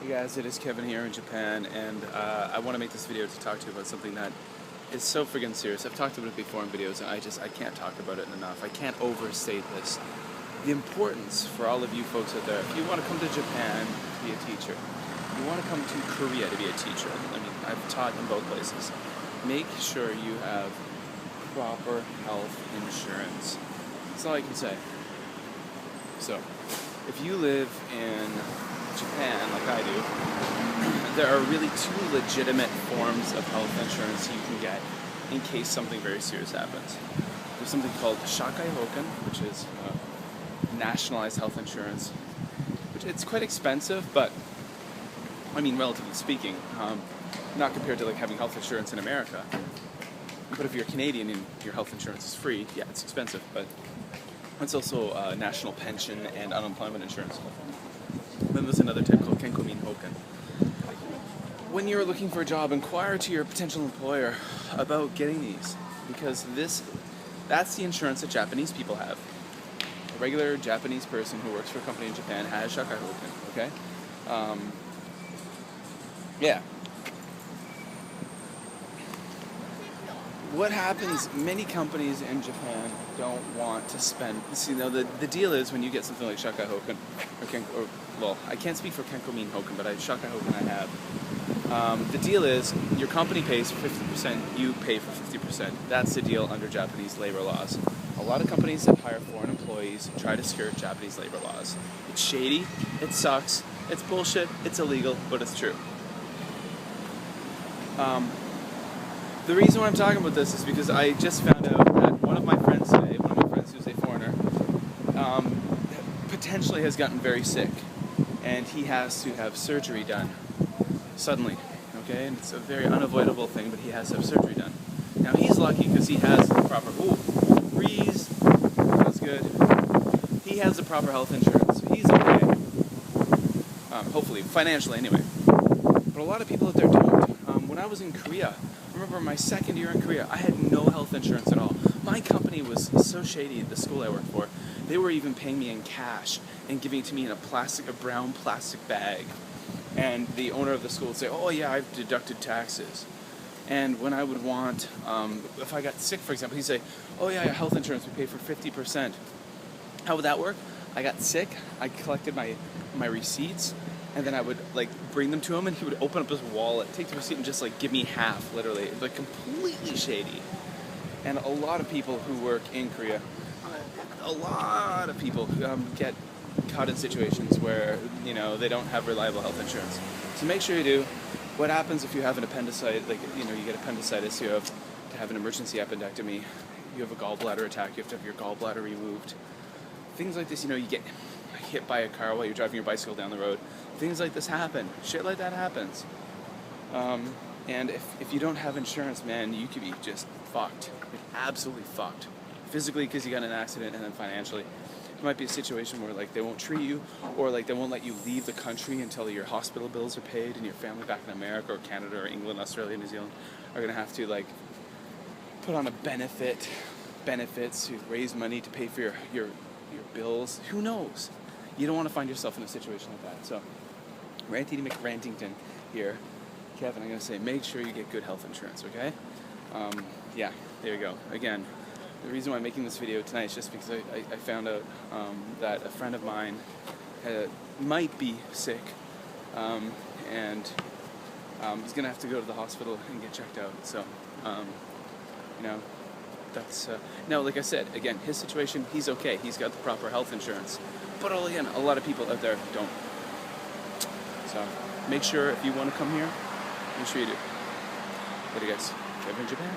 Hey guys, it is Kevin here in Japan, and I want to make this video to talk to you about something that is so friggin' serious. I've talked about it before in videos, and I can't talk about it enough. I can't overstate this. The importance for all of you folks out there, if you want to come to Japan to be a teacher, you want to come to Korea to be a teacher, I mean, I've taught in both places, make sure you have proper health insurance. That's all I can say. So, if you live in Japan, like I do, there are really two legitimate forms of health insurance you can get in case something very serious happens. There's something called Shakai Hoken, which is nationalized health insurance, which it's quite expensive, but I mean, relatively speaking, not compared to like having health insurance in America. But if you're Canadian and your health insurance is free, yeah, it's expensive, but it's also national pension and unemployment insurance. Then there's another type called Kenkomin Hoken. When you're looking for a job, inquire to your potential employer about getting these, because that's the insurance that Japanese people have. A regular Japanese person who works for a company in Japan has Shakai Hoken, okay? Yeah. What happens, many companies in Japan don't want to spend, see, you know, the deal is when you get something like Shakai Hoken, well, I can't speak for Kenkomin Hoken, but Shakai Hoken I have. The deal is, your company pays for 50%, you pay for 50%. That's the deal under Japanese labor laws. A lot of companies that hire foreign employees try to skirt Japanese labor laws. It's shady, it sucks, it's bullshit, it's illegal, but it's true. The reason why I'm talking about this is because I just found out that one of my friends today, one of my friends who's a foreigner, potentially has gotten very sick, and he has to have surgery done suddenly, okay? And it's a very unavoidable thing, but he has to have surgery done. Now he's lucky because he has the proper, breeze, that's good. He has the proper health insurance, so he's okay. Hopefully, financially anyway. But a lot of people out there don't. When I was in Korea, I remember my second year in Korea, I had no health insurance at all. My company was so shady at the school I worked for. They were even paying me in cash and giving it to me in a brown plastic bag. And the owner of the school would say, oh yeah, I've deducted taxes. And when I would want, if I got sick, for example, he'd say, oh yeah, health insurance, we pay for 50%. How would that work? I got sick, I collected my receipts, and then I would like bring them to him, and he would open up his wallet, take the receipt, and just like give me half, literally. It was like completely shady. And a lot of people who work in Korea, a lot of people get caught in situations where, you know, they don't have reliable health insurance. So make sure you do. What happens if you have an appendicitis, like, you know, you get appendicitis, you have to have an emergency appendectomy, you have a gallbladder attack, you have to have your gallbladder removed. Things like this, you know, you get hit by a car while you're driving your bicycle down the road. Things like this happen. Shit like that happens. And if you don't have insurance, man, you could be just fucked. You're absolutely fucked. Physically because you got in an accident, and then financially. It might be a situation where like they won't treat you, or like they won't let you leave the country until your hospital bills are paid, and your family back in America or Canada or England, Australia, New Zealand are gonna have to like put on a benefits to raise money to pay for your bills. Who knows? You don't want to find yourself in a situation like that. So, Ranty McRantington here. Kevin, I'm going to say, make sure you get good health insurance, okay? Yeah, there you go. Again, the reason why I'm making this video tonight is just because I found out that a friend of mine might be sick, and he's going to have to go to the hospital and get checked out. So, you know, that's, no, like I said, again, his situation, he's okay. He's got the proper health insurance. But again, a lot of people out there don't. So, make sure if you want to come here, make sure you do. Later guys, Kevin in Japan.